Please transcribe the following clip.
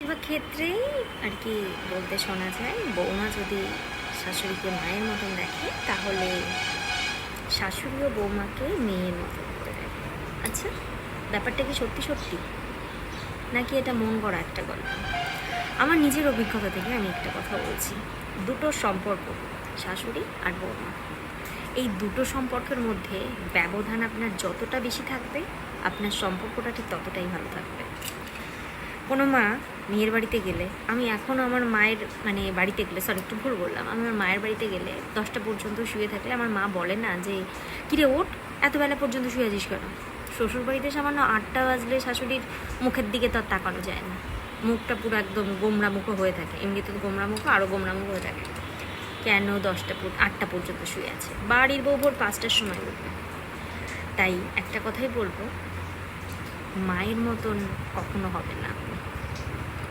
বেশিরভাগ ক্ষেত্রেই আর কি বলতে শোনা যায়, বৌমা যদি শাশুড়িকে মায়ের মতন দেখে তাহলে শাশুড়িও বৌমাকে মেয়ের মতন করে দেখে। আচ্ছা, ব্যাপারটা কি সত্যি সত্যি, নাকি এটা মন গড়া একটা গল্প? আমার নিজের অভিজ্ঞতা থেকে আমি একটা কথা বলছি। দুটো সম্পর্ক, শাশুড়ি আর বৌমা, এই দুটো সম্পর্কের মধ্যে ব্যবধান আপনার যতটা বেশি থাকবে, আপনার সম্পর্কটা ঠিক ততটাই ভালো থাকবে। কোনো মা মেয়ের বাড়িতে গেলে, আমি এখনও আমার মায়ের বাড়িতে গেলে, একটু ভুল বললাম, আমি আমার মায়ের বাড়িতে গেলে 10টা পর্যন্ত শুয়ে থাকলে আমার মা বলে না যে কিরে ওঠ, এত বেলা পর্যন্ত শুয়ে আছিস কেন? শ্বশুর বাড়িতে সামান্য 8টা বাজলে শাশুড়ির মুখের দিকে তো আর তাকানো যায় না, মুখটা পুরো একদম গোমরা মুখো হয়ে থাকে, এমনিতে তো গোমরা মুখো, আরও গোমরা মুখো হয়ে থাকে। কেন 8টা পর্যন্ত শুয়ে আছে? বাড়ির বউ ভোর 5টার সময় উঠবে। তাই একটা কথাই বলবো, মায়ের মতন কখনো হবে না।